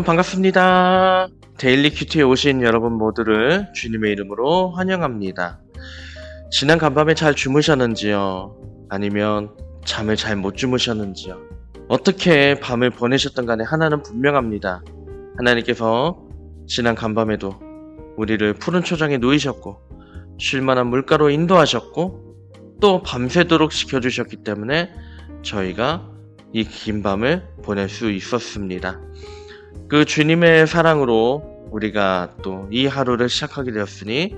여러분 반갑습니다. 데일리 큐티에 오신 여러분 모두를 주님의 이름으로 환영합니다. 지난 간밤에 잘 주무셨는지요? 아니면 잠을 잘 못 주무셨는지요? 어떻게 밤을 보내셨던 간에 하나는 분명합니다. 하나님께서 지난 간밤에도 우리를 푸른 초장에 누이셨고 쉴만한 물가로 인도하셨고 또 밤새도록 지켜주셨기 때문에 저희가 이 긴 밤을 보낼 수 있었습니다. 그 주님의 사랑으로 우리가 또 이 하루를 시작하게 되었으니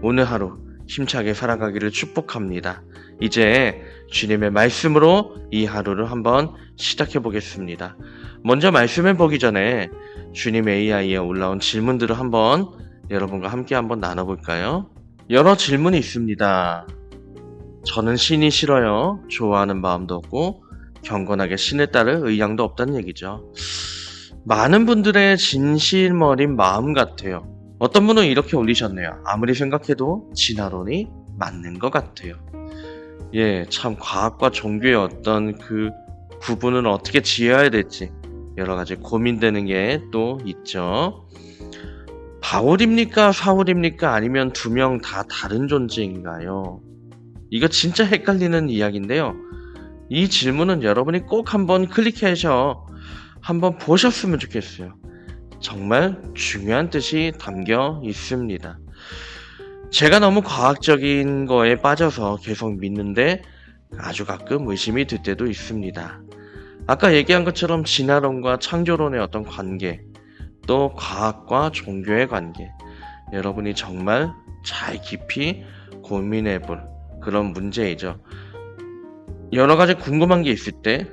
오늘 하루 힘차게 살아가기를 축복합니다. 이제 주님의 말씀으로 이 하루를 한번 시작해 보겠습니다. 먼저 말씀을 보기 전에 주님 AI에 올라온 질문들을 한번 여러분과 함께 한번 나눠볼까요? 여러 질문이 있습니다. 저는 신이 싫어요. 좋아하는 마음도 없고 경건하게 신을 따를 의향도 없다는 얘기죠. 많은 분들의 진심 어린 마음 같아요. 어떤 분은 이렇게 올리셨네요. 아무리 생각해도 진화론이 맞는 것 같아요. 참 과학과 종교의 어떤 그 구분은 어떻게 지어야 될지 여러 가지 고민되는 게 또 있죠. 바울입니까? 사울입니까? 아니면 두 명 다 다른 존재인가요? 이거 진짜 헷갈리는 이야기인데요. 이 질문은 여러분이 꼭 한번 클릭해서 한번 보셨으면 좋겠어요. 정말 중요한 뜻이 담겨 있습니다. 제가 너무 과학적인 거에 빠져서 계속 믿는데 아주 가끔 의심이 들 때도 있습니다. 아까 얘기한 것처럼 진화론과 창조론의 어떤 관계, 또 과학과 종교의 관계, 여러분이 정말 잘 깊이 고민해 볼 그런 문제이죠. 여러 가지 궁금한 게 있을 때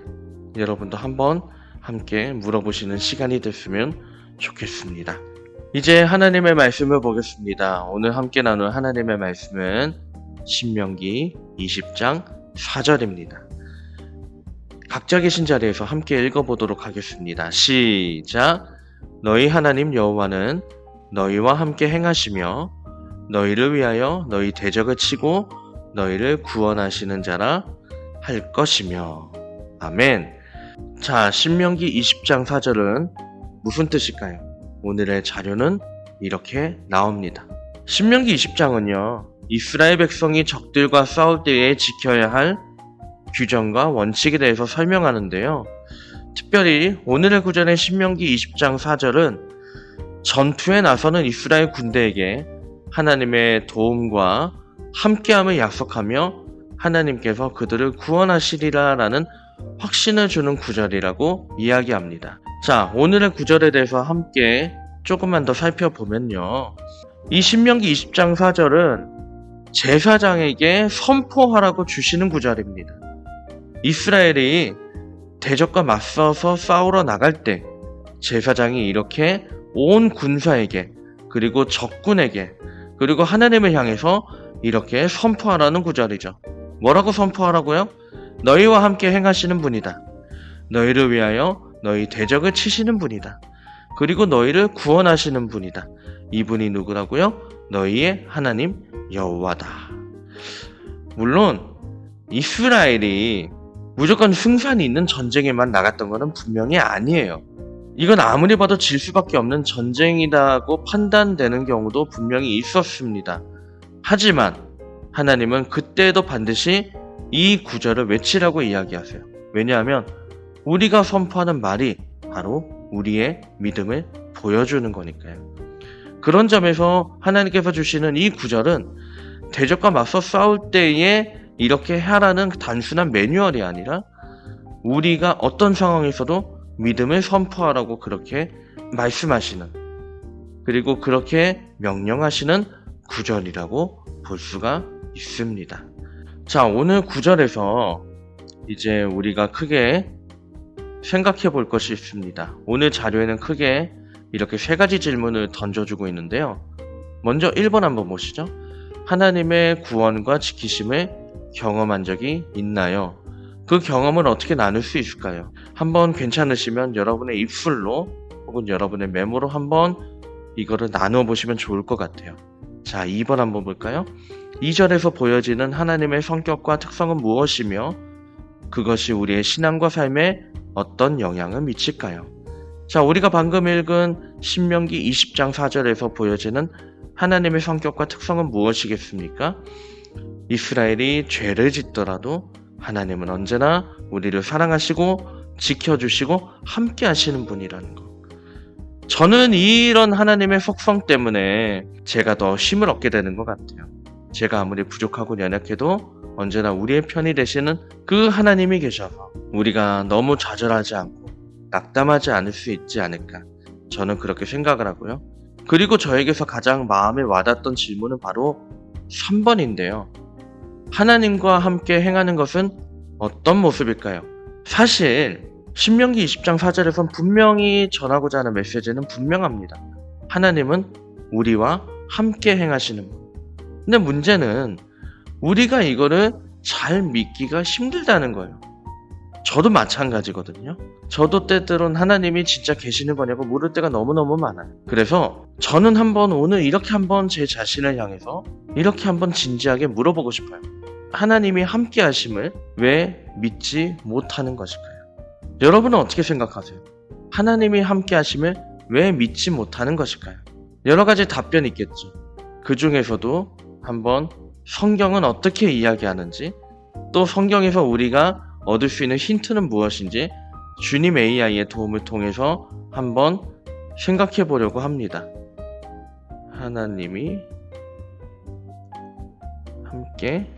여러분도 한번 함께 물어보시는 시간이 됐으면 좋겠습니다. 이제 하나님의 말씀을 보겠습니다. 오늘 함께 나눌 하나님의 말씀은 신명기 20장 4절입니다. 각자 계신 자리에서 함께 읽어보도록 하겠습니다. 시작! 너희 하나님 여호와는 너희와 함께 행하시며 너희를 위하여 너희 대적을 치고 너희를 구원하시는 자라 할 것이며. 아멘. 자, 신명기 20장 4절은 무슨 뜻일까요? 오늘의 자료는 이렇게 나옵니다. 신명기 20장은요, 이스라엘 백성이 적들과 싸울 때에 지켜야 할 규정과 원칙에 대해서 설명하는데요. 특별히 오늘의 구절인 신명기 20장 4절은 전투에 나서는 이스라엘 군대에게 하나님의 도움과 함께함을 약속하며 하나님께서 그들을 구원하시리라 라는 확신을 주는 구절이라고 이야기합니다. 자, 오늘의 구절에 대해서 함께 조금만 더 살펴보면요. 이 신명기 20장 4절은 제사장에게 선포하라고 주시는 구절입니다. 이스라엘이 대적과 맞서서 싸우러 나갈 때 제사장이 이렇게 온 군사에게 그리고 적군에게 그리고 하나님을 향해서 이렇게 선포하라는 구절이죠. 뭐라고 선포하라고요? 너희와 함께 행하시는 분이다. 너희를 위하여 너희 대적을 치시는 분이다. 그리고 너희를 구원하시는 분이다. 이분이 누구라고요? 너희의 하나님 여호와다. 물론 이스라엘이 무조건 승산이 있는 전쟁에만 나갔던 것은 분명히 아니에요. 이건 아무리 봐도 질 수밖에 없는 전쟁이라고 판단되는 경우도 분명히 있었습니다. 하지만 하나님은 그때도 반드시 이 구절을 외치라고 이야기하세요. 왜냐하면 우리가 선포하는 말이 바로 우리의 믿음을 보여주는 거니까요. 그런 점에서 하나님께서 주시는 이 구절은 대적과 맞서 싸울 때에 이렇게 하라는 단순한 매뉴얼이 아니라 우리가 어떤 상황에서도 믿음을 선포하라고 그렇게 말씀하시는, 그리고 그렇게 명령하시는 구절이라고 볼 수가 있습니다. 자, 오늘 구절에서 이제 우리가 크게 생각해 볼 것이 있습니다. 오늘 자료에는 크게 이렇게 세 가지 질문을 던져주고 있는데요. 먼저 1번 한번 보시죠. 하나님의 구원과 지키심을 경험한 적이 있나요? 그 경험을 어떻게 나눌 수 있을까요? 한번 괜찮으시면 여러분의 입술로 혹은 여러분의 메모로 한번 이거를 나누어 보시면 좋을 것 같아요. 자, 2번 한번 볼까요? 2절에서 보여지는 하나님의 성격과 특성은 무엇이며 그것이 우리의 신앙과 삶에 어떤 영향을 미칠까요? 자, 우리가 방금 읽은 신명기 20장 4절에서 보여지는 하나님의 성격과 특성은 무엇이겠습니까? 이스라엘이 죄를 짓더라도 하나님은 언제나 우리를 사랑하시고 지켜주시고 함께 하시는 분이라는 것. 저는 이런 하나님의 속성 때문에 제가 더 힘을 얻게 되는 것 같아요. 제가 아무리 부족하고 연약해도 언제나 우리의 편이 되시는 그 하나님이 계셔서 우리가 너무 좌절하지 않고 낙담하지 않을 수 있지 않을까, 저는 그렇게 생각을 하고요. 그리고 저에게서 가장 마음에 와닿던 질문은 바로 3번인데요. 하나님과 함께 행하는 것은 어떤 모습일까요? 사실 신명기 20장 4절에선 분명히 전하고자 하는 메시지는 분명합니다. 하나님은 우리와 함께 행하시는 분. 근데 문제는 우리가 이거를 잘 믿기가 힘들다는 거예요. 저도 마찬가지거든요. 저도 때때론 하나님이 진짜 계시는 거냐고 물을 때가 너무너무 많아요. 그래서 저는 오늘 이렇게 한번 제 자신을 향해서 이렇게 한번 진지하게 물어보고 싶어요. 하나님이 함께 하심을 왜 믿지 못하는 것일까요? 여러분은 어떻게 생각하세요? 하나님이 함께 하심을 왜 믿지 못하는 것일까요? 여러 가지 답변이 있겠죠. 그 중에서도 한번 성경은 어떻게 이야기하는지, 또 성경에서 우리가 얻을 수 있는 힌트는 무엇인지 주님 AI의 도움을 통해서 한번 생각해 보려고 합니다. 하나님이 함께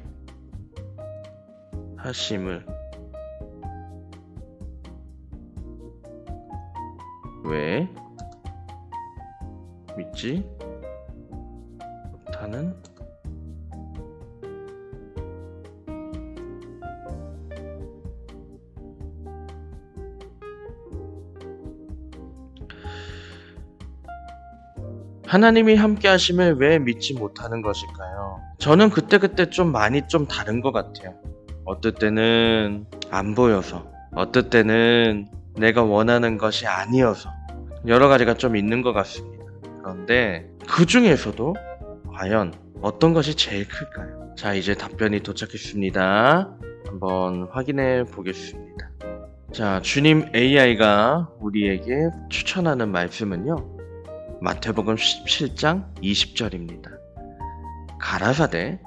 하심을 왜 믿지 못하는 하나님이 함께 하심을 왜 믿지 못하는 것일까요? 저는 그때 좀 많이 다른 것 같아요. 어떨 때는 안 보여서, 어떨 때는 내가 원하는 것이 아니어서, 여러 가지가 좀 있는 것 같습니다. 그런데 그 중에서도 과연 어떤 것이 제일 클까요? 자, 이제 답변이 도착했습니다. 한번 확인해 보겠습니다. 자, 주님 AI가 우리에게 추천하는 말씀은요, 마태복음 17장 20절입니다. 가라사대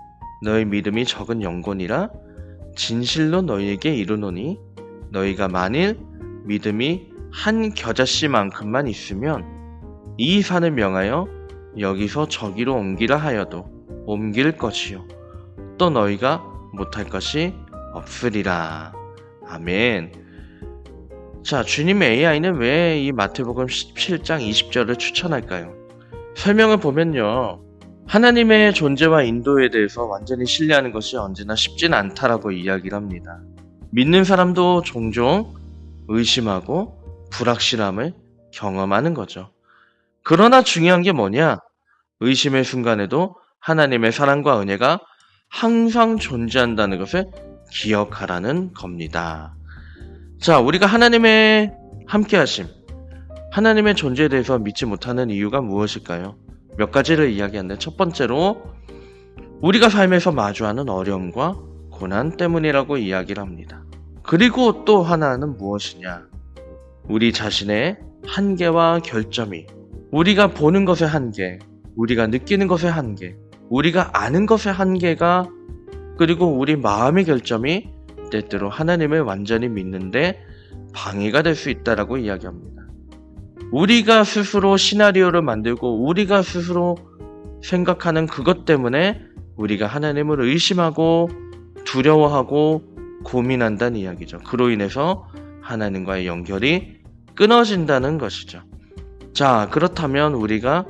너희 믿음이 적은 영혼이라 진실로 너희에게 이르노니 너희가 만일 믿음이 한 겨자씨만큼만 있으면 이 산을 명하여 여기서 저기로 옮기라 하여도 옮길 것이요 또 너희가 못할 것이 없으리라. 아멘. 자, 주님의 AI는 왜 이 마태복음 17장 20절을 추천할까요? 설명을 보면요, 하나님의 존재와 인도에 대해서 완전히 신뢰하는 것이 언제나 쉽진 않다라고 이야기를 합니다. 믿는 사람도 종종 의심하고 불확실함을 경험하는 거죠. 그러나 중요한 게 뭐냐? 의심의 순간에도 하나님의 사랑과 은혜가 항상 존재한다는 것을 기억하라는 겁니다. 자, 우리가 하나님의 함께하심, 하나님의 존재에 대해서 믿지 못하는 이유가 무엇일까요? 몇 가지를 이야기하는데, 첫 번째로 우리가 삶에서 마주하는 어려움과 고난 때문이라고 이야기를 합니다. 그리고 또 하나는 무엇이냐? 우리 자신의 한계와 결점이, 우리가 보는 것의 한계, 우리가 느끼는 것의 한계, 우리가 아는 것의 한계가, 그리고 우리 마음의 결점이 때때로 하나님을 완전히 믿는데 방해가 될 수 있다라고 이야기합니다. 우리가 스스로 시나리오를 만들고 우리가 스스로 생각하는 그것 때문에 우리가 하나님을 의심하고 두려워하고 고민한다는 이야기죠. 그로 인해서 하나님과의 연결이 끊어진다는 것이죠. 자, 그렇다면 우리가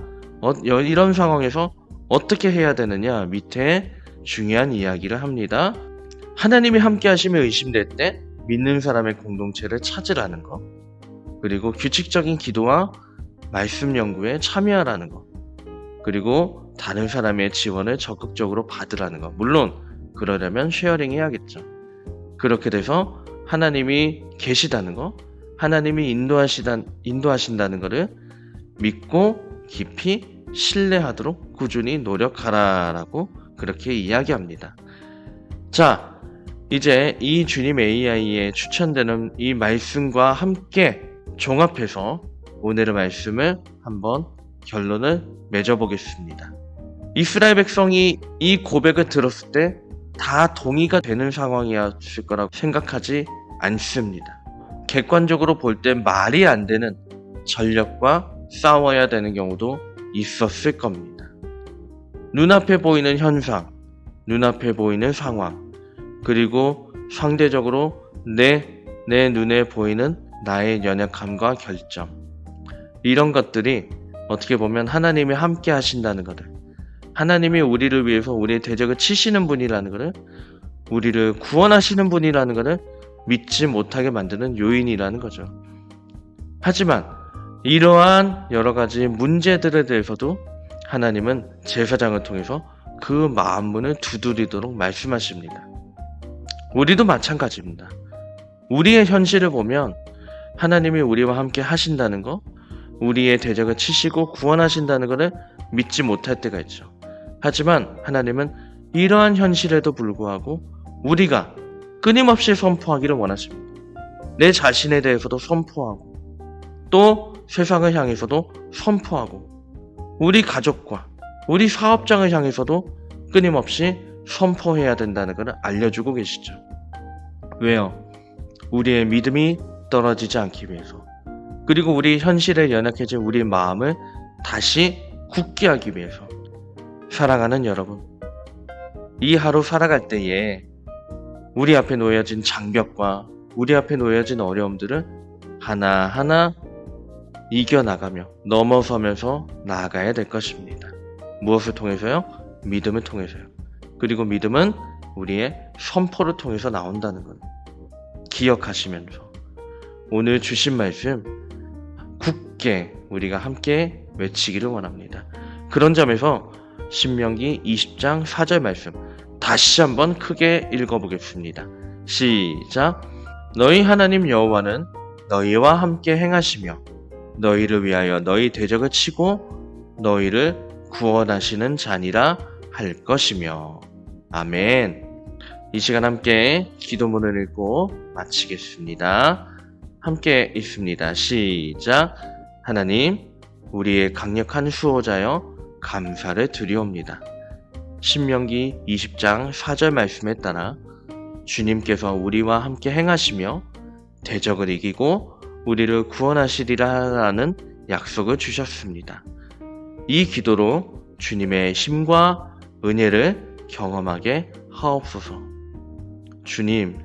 이런 상황에서 어떻게 해야 되느냐? 밑에 중요한 이야기를 합니다. 하나님이 함께 하심에 의심될 때 믿는 사람의 공동체를 찾으라는 것, 그리고 규칙적인 기도와 말씀 연구에 참여하라는 것, 그리고 다른 사람의 지원을 적극적으로 받으라는 것. 물론 그러려면 쉐어링 해야겠죠. 그렇게 돼서 하나님이 계시다는 것, 하나님이 인도하신다는 것을 믿고 깊이 신뢰하도록 꾸준히 노력하라라고 그렇게 이야기합니다. 자, 이제 이 주님 AI에 추천되는 이 말씀과 함께 종합해서 오늘의 말씀을 한번 결론을 맺어보겠습니다. 이스라엘 백성이 이 고백을 들었을 때 다 동의가 되는 상황이었을 거라고 생각하지 않습니다. 객관적으로 볼 때 말이 안 되는 전력과 싸워야 되는 경우도 있었을 겁니다. 눈앞에 보이는 현상, 눈앞에 보이는 상황, 그리고 상대적으로 내 눈에 보이는 나의 연약함과 결점, 이런 것들이 어떻게 보면 하나님이 함께 하신다는 것을, 하나님이 우리를 위해서 우리의 대적을 치시는 분이라는 것을, 우리를 구원하시는 분이라는 것을 믿지 못하게 만드는 요인이라는 거죠. 하지만 이러한 여러 가지 문제들에 대해서도 하나님은 제사장을 통해서 그 마음문을 두드리도록 말씀하십니다. 우리도 마찬가지입니다. 우리의 현실을 보면 하나님이 우리와 함께 하신다는 것, 우리의 대적을 치시고 구원하신다는 것을 믿지 못할 때가 있죠. 하지만 하나님은 이러한 현실에도 불구하고 우리가 끊임없이 선포하기를 원하십니다. 내 자신에 대해서도 선포하고, 또 세상을 향해서도 선포하고, 우리 가족과 우리 사업장을 향해서도 끊임없이 선포해야 된다는 것을 알려주고 계시죠. 왜요? 우리의 믿음이 떨어지지 않기 위해서, 그리고 우리 현실에 연약해진 우리 마음을 다시 굳게 하기 위해서. 사랑하는 여러분, 이 하루 살아갈 때에 우리 앞에 놓여진 장벽과 우리 앞에 놓여진 어려움들을 하나하나 이겨나가며 넘어서면서 나아가야 될 것입니다. 무엇을 통해서요? 믿음을 통해서요. 그리고 믿음은 우리의 선포를 통해서 나온다는 것 기억하시면서 오늘 주신 말씀 굳게 우리가 함께 외치기를 원합니다. 그런 점에서 신명기 20장 4절 말씀 다시 한번 크게 읽어보겠습니다. 시작. 너희 하나님 여호와는 너희와 함께 행하시며 너희를 위하여 너희 대적을 치고 너희를 구원하시는 자니라 할 것이며. 아멘. 이 시간 함께 기도문을 읽고 마치겠습니다. 함께 읽습니다. 시작. 하나님, 우리의 강력한 수호자여 감사를 드리옵니다. 신명기 20장 4절 말씀에 따라 주님께서 우리와 함께 행하시며 대적을 이기고 우리를 구원하시리라는 약속을 주셨습니다. 이 기도로 주님의 힘과 은혜를 경험하게 하옵소서. 주님,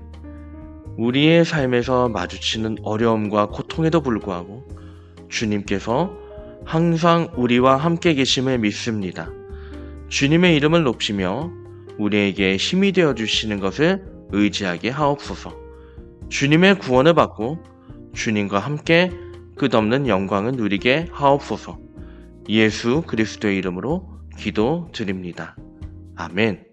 우리의 삶에서 마주치는 어려움과 고통에도 불구하고 주님께서 항상 우리와 함께 계심을 믿습니다. 주님의 이름을 높이며 우리에게 힘이 되어 주시는 것을 의지하게 하옵소서. 주님의 구원을 받고 주님과 함께 끝없는 영광을 누리게 하옵소서. 예수 그리스도의 이름으로 기도드립니다. 아멘.